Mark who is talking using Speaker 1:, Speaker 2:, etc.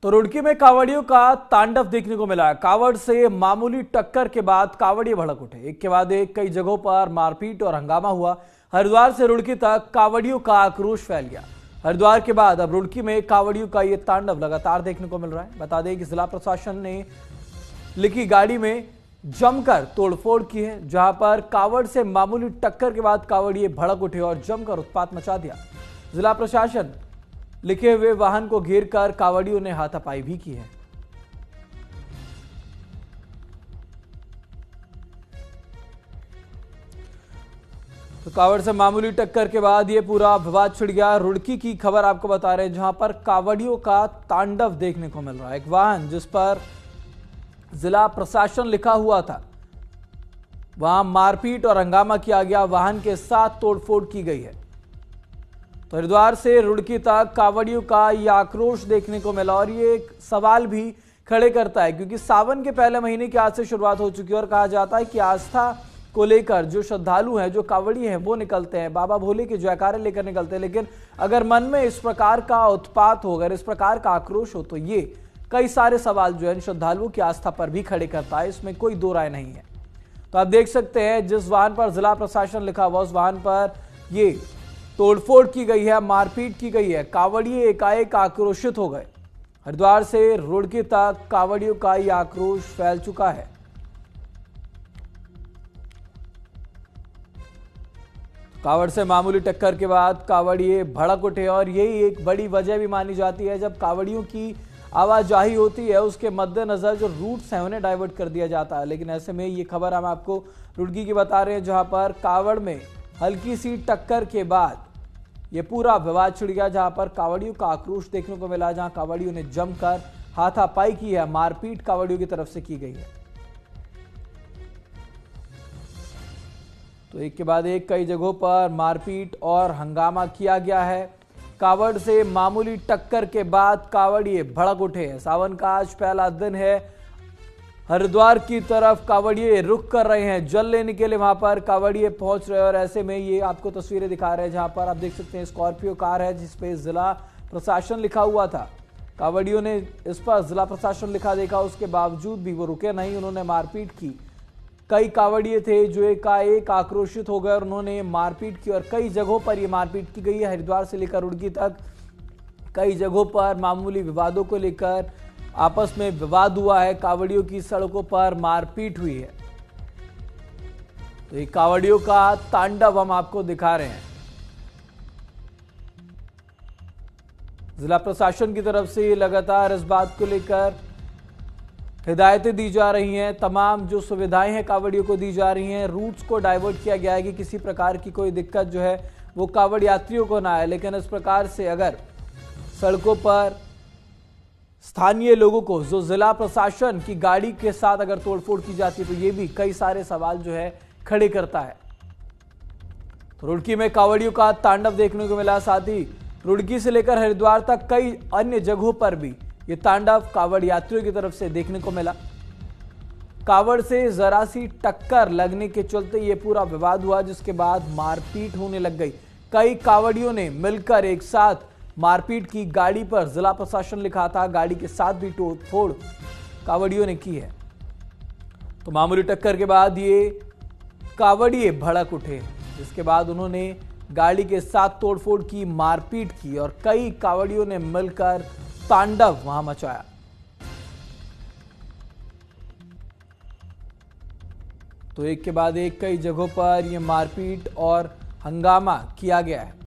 Speaker 1: तो रुड़की में कांवड़ियों का तांडव देखने को मिला। कांवड़ से मामूली टक्कर के बाद कांवड़िए भड़क उठे। एक के बाद एक कई जगहों पर मारपीट और हंगामा हुआ। हरिद्वार से रुड़की तक कांवड़ियों का आक्रोश फैल गया। हरिद्वार के बाद अब रुड़की में कांवड़ियों का ये तांडव लगातार देखने को मिल रहा है। बता दें कि जिला प्रशासन ने लिखी गाड़ी में जमकर तोड़फोड़ की है, जहां पर कांवड़ से मामूली टक्कर के बाद कांवड़िए भड़क उठे और जमकर उत्पात मचा दिया। जिला प्रशासन लिखे हुए वाहन को घेरकर कांवड़ियों ने हाथापाई भी की है। तो कांवड़ से मामूली टक्कर के बाद यह पूरा विवाद छिड़ गया। रुड़की की खबर आपको बता रहे हैं, जहां पर कांवड़ियों का तांडव देखने को मिल रहा है। एक वाहन जिस पर जिला प्रशासन लिखा हुआ था, वहां मारपीट और हंगामा किया गया, वाहन के साथ तोड़फोड़ की गई है। तो हरिद्वार से रुड़की तक कांवड़ियों का यह आक्रोश देखने को मिला और ये एक सवाल भी खड़े करता है, क्योंकि सावन के पहले महीने की आज से शुरुआत हो चुकी है और कहा जाता है कि आस्था को लेकर जो श्रद्धालु हैं, जो कांवड़ी हैं, वो निकलते हैं, बाबा भोले के जयकारे लेकर निकलते हैं। लेकिन अगर मन में इस प्रकार का उत्पात हो, अगर इस प्रकार का आक्रोश हो, तो ये कई सारे सवाल जो है श्रद्धालुओं की आस्था पर भी खड़े करता है। इसमें कोई दो राय नहीं है। तो आप देख सकते हैं, जिस वाहन पर जिला प्रशासन लिखा हुआ, उस वाहन पर ये तोड़फोड़ की गई है, मारपीट की गई है। कांवड़िए एकाएक आक्रोशित हो गए। हरिद्वार से रुड़की तक कांवड़ियों का यह आक्रोश फैल चुका है। कांवड़ से मामूली टक्कर के बाद कांवड़िए भड़क उठे और यही एक बड़ी वजह भी मानी जाती है। जब कांवड़ियों की आवाजाही होती है, उसके मद्देनजर जो रूट्स हैं उन्हें डाइवर्ट कर दिया जाता है। लेकिन ऐसे में ये खबर हम आपको रुड़की की बता रहे हैं, जहां पर कांवड़ में हल्की सी टक्कर के बाद ये पूरा विवाद छिड़ गया, जहां पर कांवड़ियों का आक्रोश देखने को मिला, जहां कांवड़ियों ने जमकर हाथापाई की है, मारपीट कांवड़ियों की तरफ से की गई है। तो एक के बाद एक कई जगहों पर मारपीट और हंगामा किया गया है। कांवड़ से मामूली टक्कर के बाद कांवड़िए भड़क उठे हैं। सावन का आज पहला दिन है। हरिद्वार की तरफ कांवड़िए रुख कर रहे हैं, जल लेने के लिए वहां पर कांवड़िए पहुंच रहे हैं। और ऐसे में ये आपको तस्वीरें दिखा रहे हैं, जहां पर आप देख सकते हैं स्कॉर्पियो कार है, जिसपे जिला प्रशासन लिखा हुआ था। कांवड़ियों ने इस पर जिला प्रशासन लिखा देखा, उसके बावजूद भी वो रुके नहीं, उन्होंने मारपीट की। कई कांवड़िए थे जो एकाएक आक्रोशित हो गए और उन्होंने मारपीट की और कई जगहों पर यह मारपीट की गई है। हरिद्वार से लेकर रुड़की तक कई जगहों पर मामूली विवादों को लेकर आपस में विवाद हुआ है। कांवड़ियों की सड़कों पर मारपीट हुई है। तो ये कांवड़ियों का तांडव हम आपको दिखा रहे हैं। जिला प्रशासन की तरफ से लगातार इस बात को लेकर हिदायतें दी जा रही हैं। तमाम जो सुविधाएं हैं कांवड़ियों को दी जा रही हैं। रूट्स को डाइवर्ट किया गया है कि किसी प्रकार की कोई दिक्कत जो है वो कांवड़ यात्रियों को ना आए। लेकिन इस प्रकार से अगर सड़कों पर स्थानीय लोगों को, जो जिला प्रशासन की गाड़ी के साथ अगर तोड़फोड़ की जाती है, तो ये भी कई सारे सवाल जो है खड़े करता है। तो रुड़की में कांवड़ियों का तांडव देखने को मिला। साथ ही रुड़की से लेकर हरिद्वार तक कई अन्य जगहों पर भी ये तांडव कांवड़ यात्रियों की तरफ से देखने को मिला। कांवड़ से जरा सी टक्कर लगने के चलते ये पूरा विवाद हुआ, जिसके बाद मारपीट होने लग गई। कई कांवड़ियों ने मिलकर एक साथ मारपीट की। गाड़ी पर जिला प्रशासन लिखा था, गाड़ी के साथ भी तोड़फोड़ कांवड़ियों ने की है। तो मामूली टक्कर के बाद ये कांवड़िए भड़क उठे, जिसके बाद उन्होंने गाड़ी के साथ तोड़फोड़ की, मारपीट की और कई कांवड़ियों ने मिलकर तांडव वहां मचाया। तो एक के बाद एक कई जगहों पर यह मारपीट और हंगामा किया गया है।